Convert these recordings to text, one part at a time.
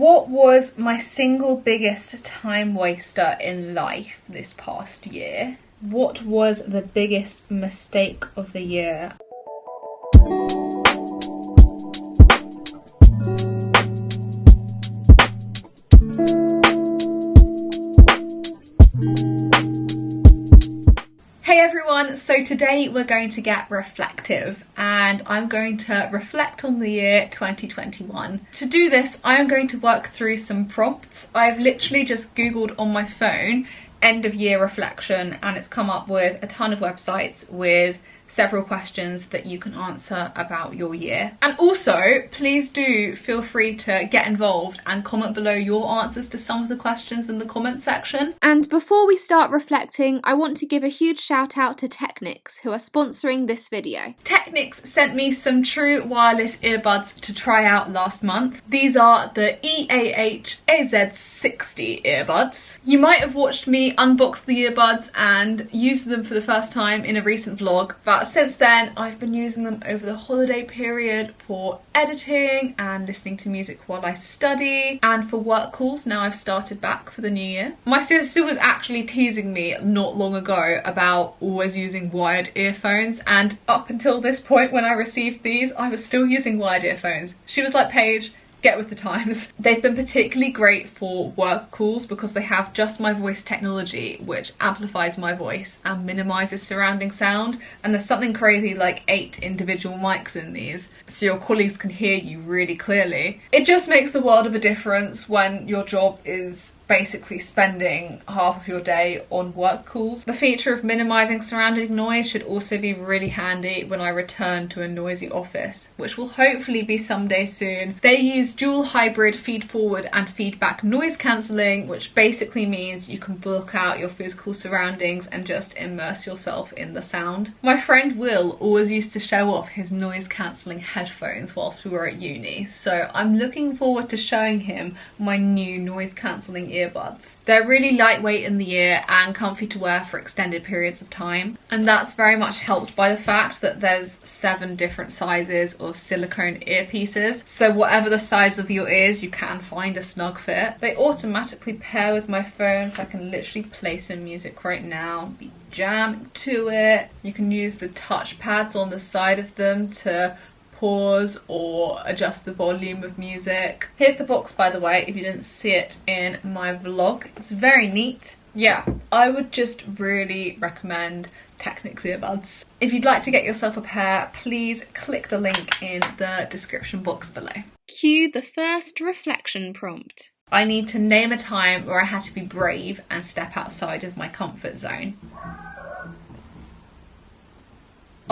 What was my single biggest time waster in life this past year? What was the biggest mistake of the year? Hey everyone, so today we're going to get reflective and I'm going to reflect on the year 2021. To do this, I'm going to work through some prompts. I've literally just googled on my phone end of year reflection and it's come up with a ton of websites with several questions that you can answer about your year. And also, please do feel free to get involved and comment below your answers to some of the questions in the comment section. And before we start reflecting, I want to give a huge shout out to Technics, who are sponsoring this video. Technics sent me some true wireless earbuds to try out last month. These are the EAH AZ60 earbuds. You might have watched me unbox the earbuds and use them for the first time in a recent vlog, but since then I've been using them over the holiday period for editing and listening to music while I study, and for work calls now I've started back for the new year. My sister was actually teasing me not long ago about always using wired earphones, and up until this point when I received these I was still using wired earphones. She was like, Paige, get with the times. They've been particularly great for work calls because they have just my voice technology, which amplifies my voice and minimises surrounding sound, and there's something crazy like 8 individual mics in these, so your colleagues can hear you really clearly. It just makes the world of a difference when your job is basically spending half of your day on work calls. The feature of minimising surrounding noise should also be really handy when I return to a noisy office, which will hopefully be someday soon. They use dual hybrid feed forward and feedback noise cancelling, which basically means you can block out your physical surroundings and just immerse yourself in the sound. My friend Will always used to show off his noise cancelling headphones whilst we were at uni, so I'm looking forward to showing him my new noise cancelling earbuds. They're really lightweight in the ear and comfy to wear for extended periods of time, and that's very much helped by the fact that there's 7 different sizes of silicone earpieces, so whatever the size of your ears you can find a snug fit. They automatically pair with my phone, so I can literally play some music right now, be jamming to it. You can use the touch pads on the side of them to pause or adjust the volume of music. Here's the box, by the way, if you didn't see it in my vlog. It's very neat. Yeah, I would just really recommend Technics earbuds. If you'd like to get yourself a pair, please click the link in the description box below. Cue the first reflection prompt. I need to name a time where I had to be brave and step outside of my comfort zone.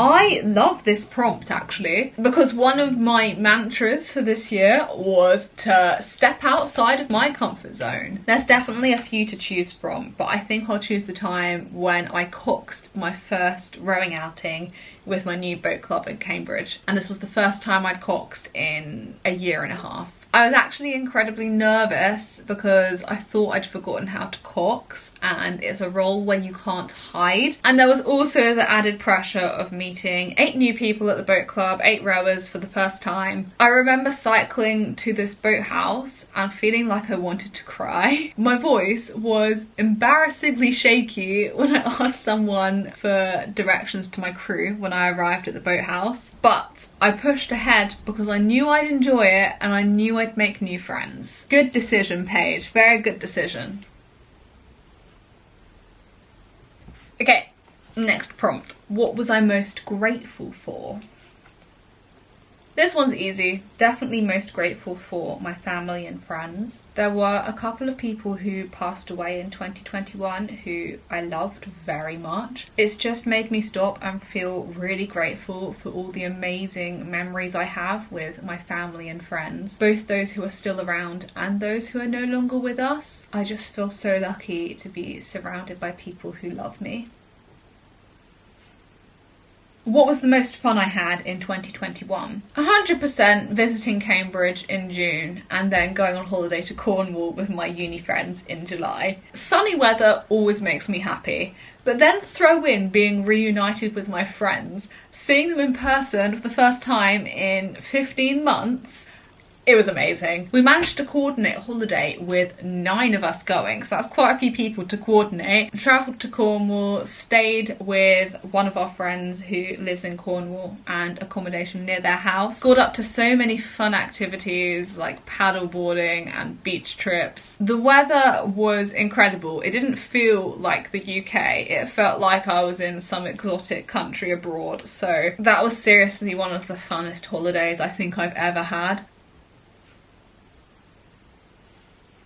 I love this prompt actually, because one of my mantras for this year was to step outside of my comfort zone. There's definitely a few to choose from, but I think I'll choose the time when I coxed my first rowing outing with my new boat club in Cambridge. And this was the first time I'd coxed in a year and a half. I was actually incredibly nervous because I thought I'd forgotten how to cox, and it's a role where you can't hide. And there was also the added pressure of meeting 8 new people at the boat club, 8 rowers for the first time. I remember cycling to this boathouse and feeling like I wanted to cry. My voice was embarrassingly shaky when I asked someone for directions to my crew when I arrived at the boathouse. But I pushed ahead because I knew I'd enjoy it and I knew I'd make new friends. Good decision, Paige. Very good decision. Okay, next prompt. What was I most grateful for? This one's easy. Definitely most grateful for my family and friends. There were a couple of people who passed away in 2021 who I loved very much. It's just made me stop and feel really grateful for all the amazing memories I have with my family and friends, both those who are still around and those who are no longer with us. I just feel so lucky to be surrounded by people who love me. What was the most fun I had in 2021? 100% visiting Cambridge in June and then going on holiday to Cornwall with my uni friends in July. Sunny weather always makes me happy, but then throw in being reunited with my friends, seeing them in person for the first time in 15 months. It was amazing. We managed to coordinate a holiday with 9 of us going, so that's quite a few people to coordinate. Travelled to Cornwall, stayed with one of our friends who lives in Cornwall and accommodation near their house. Got up to so many fun activities like paddle boarding and beach trips. The weather was incredible. It didn't feel like the UK. It felt like I was in some exotic country abroad. So that was seriously one of the funnest holidays I think I've ever had.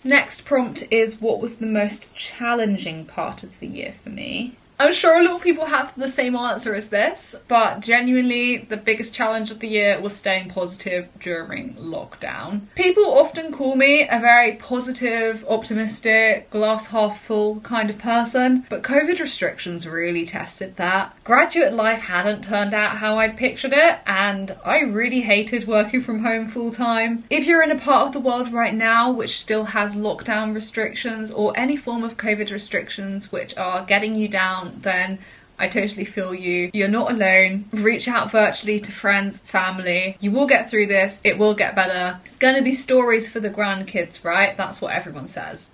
Next prompt is, what was the most challenging part of the year for me? I'm sure a lot of people have the same answer as this, but genuinely the biggest challenge of the year was staying positive during lockdown. People often call me a very positive, optimistic, glass half full kind of person, but COVID restrictions really tested that. Graduate life hadn't turned out how I'd pictured it, and I really hated working from home full time. If you're in a part of the world right now which still has lockdown restrictions or any form of COVID restrictions which are getting you down, then I totally feel you. You're not alone. Reach out virtually to friends, family. You will get through this. It will get better. It's going to be stories for the grandkids, right? That's what everyone says.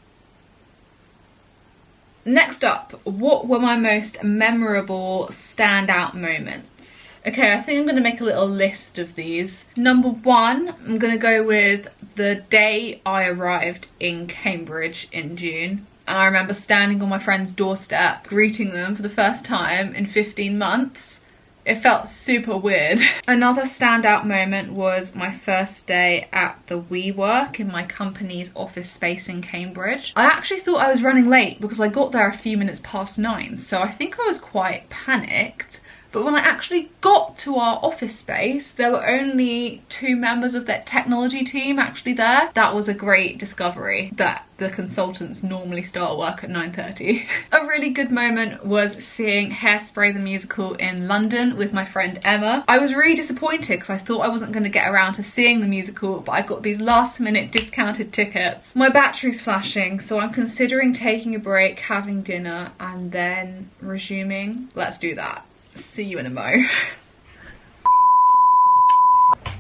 Next up, what were my most memorable standout moments? Okay, I think I'm going to make a little list of these. Number 1, I'm going to go with the day I arrived in Cambridge in June. And I remember standing on my friend's doorstep, greeting them for the first time in 15 months. It felt super weird. Another standout moment was my first day at the WeWork in my company's office space in Cambridge. I actually thought I was running late because I got there a few minutes past 9, so I think I was quite panicked. But when I actually got to our office space, there were only 2 members of that technology team actually there. That was a great discovery that the consultants normally start work at 9:30. A really good moment was seeing Hairspray the musical in London with my friend Emma. I was really disappointed because I thought I wasn't going to get around to seeing the musical, but I got these last minute discounted tickets. My battery's flashing, so I'm considering taking a break, having dinner, and then resuming. Let's do that. See you in a mo.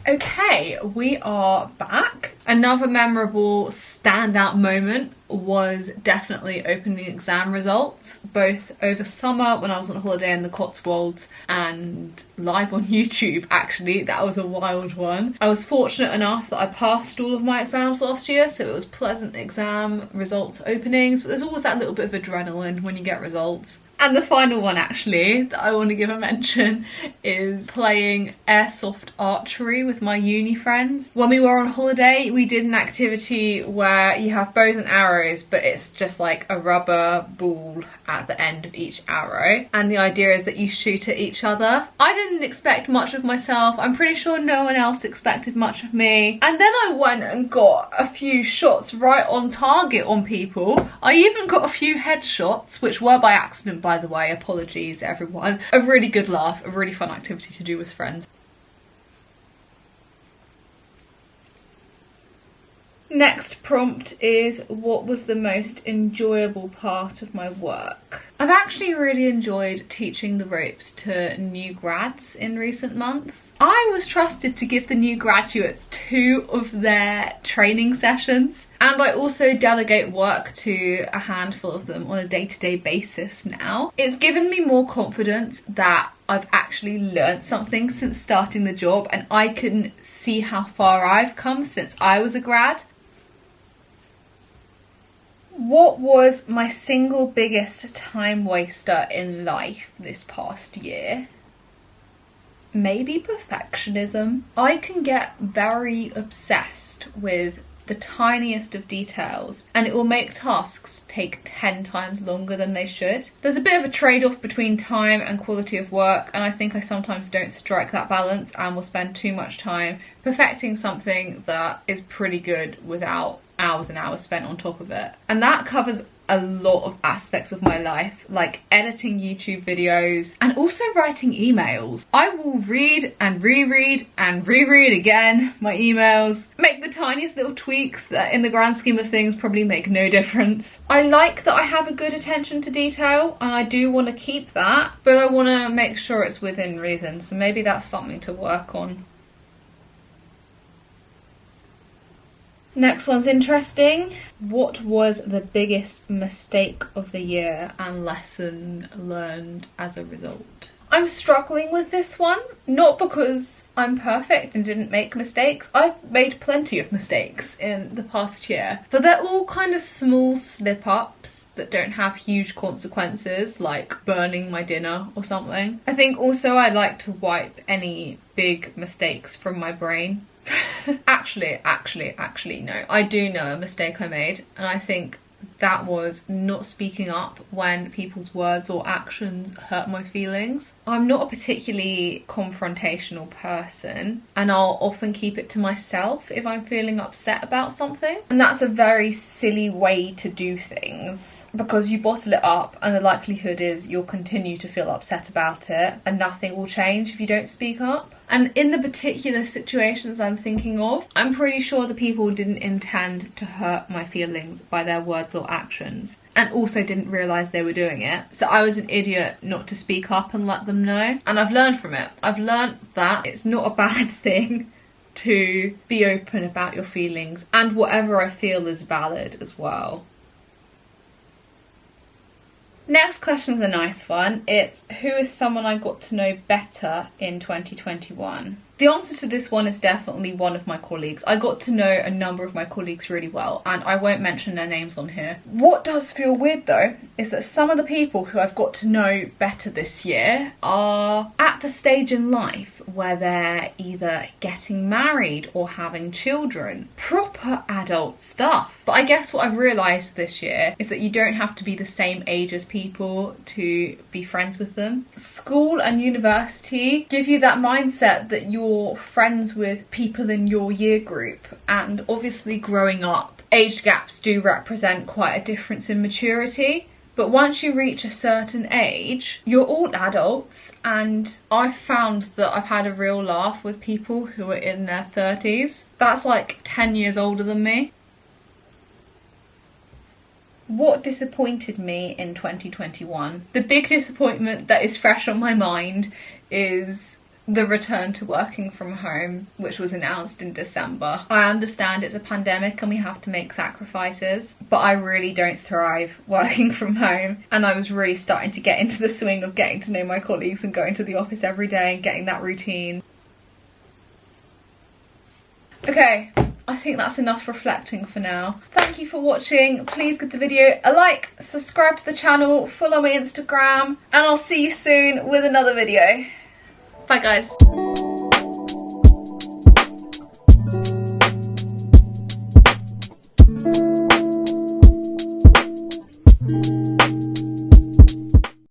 Okay, we are back. Another memorable standout moment was definitely opening exam results, both over summer when I was on holiday in the Cotswolds and live on YouTube actually. That was a wild one. I was fortunate enough that I passed all of my exams last year, so it was pleasant exam results openings, but there's always that little bit of adrenaline when you get results. And the final one actually that I want to give a mention is playing airsoft archery with my uni friends. When we were on holiday, we did an activity where you have bows and arrows, but it's just like a rubber ball at the end of each arrow. And the idea is that you shoot at each other. I didn't expect much of myself. I'm pretty sure no one else expected much of me. And then I went and got a few shots right on target on people. I even got a few headshots, which were by accident, by the way. Apologies everyone. A really good laugh, a really fun activity to do with friends. Next prompt is, what was the most enjoyable part of my work? I've actually really enjoyed teaching the ropes to new grads in recent months. I was trusted to give the new graduates 2 of their training sessions, and I also delegate work to a handful of them on a day-to-day basis now. It's given me more confidence that I've actually learned something since starting the job, and I can see how far I've come since I was a grad. What was my single biggest time waster in life this past year? Maybe perfectionism. I can get very obsessed with the tiniest of details, and it will make tasks take 10 times longer than they should. There's a bit of a trade-off between time and quality of work, and I think I sometimes don't strike that balance and will spend too much time perfecting something that is pretty good without hours and hours spent on top of it. And that covers a lot of aspects of my life, like editing YouTube videos and also writing emails. I will read and reread and reread again my emails, make the tiniest little tweaks that in the grand scheme of things probably make no difference. I like that I have a good attention to detail, and I do want to keep that, but I want to make sure it's within reason, so maybe that's something to work on. Next one's interesting. What was the biggest mistake of the year and lesson learned as a result? I'm struggling with this one, not because I'm perfect and didn't make mistakes. I've made plenty of mistakes in the past year, but they're all kind of small slip-ups that don't have huge consequences, like burning my dinner or something. I think also I like to wipe any big mistakes from my brain. Actually, no. I do know a mistake I made, and I think that was not speaking up when people's words or actions hurt my feelings. I'm not a particularly confrontational person, and I'll often keep it to myself if I'm feeling upset about something. And that's a very silly way to do things, because you bottle it up and the likelihood is you'll continue to feel upset about it and nothing will change if you don't speak up. And in the particular situations I'm thinking of, I'm pretty sure the people didn't intend to hurt my feelings by their words or actions, and also didn't realise they were doing it. So I was an idiot not to speak up and let them know. And I've learned from it. I've learned that it's not a bad thing to be open about your feelings, and whatever I feel is valid as well. Next question's a nice one. It's, who is someone I got to know better in 2021? The answer to this one is definitely one of my colleagues. I got to know a number of my colleagues really well, and I won't mention their names on here. What does feel weird though is that some of the people who I've got to know better this year are at the stage in life where they're either getting married or having children. Proper adult stuff. But I guess what I've realised this year is that you don't have to be the same age as people to be friends with them. School and university give you that mindset that you're friends with people in your year group, and obviously growing up, age gaps do represent quite a difference in maturity. But once you reach a certain age, you're all adults, and I've found that I've had a real laugh with people who are in their 30s. That's like 10 years older than me. What disappointed me in 2021? The big disappointment that is fresh on my mind is the return to working from home, which was announced in December. I understand it's a pandemic and we have to make sacrifices, but I really don't thrive working from home, and I was really starting to get into the swing of getting to know my colleagues and going to the office every day and getting that routine. Okay, I think that's enough reflecting for now. Thank you for watching. Please give the video a like, subscribe to the channel, follow my Instagram, and I'll see you soon with another video. Bye guys.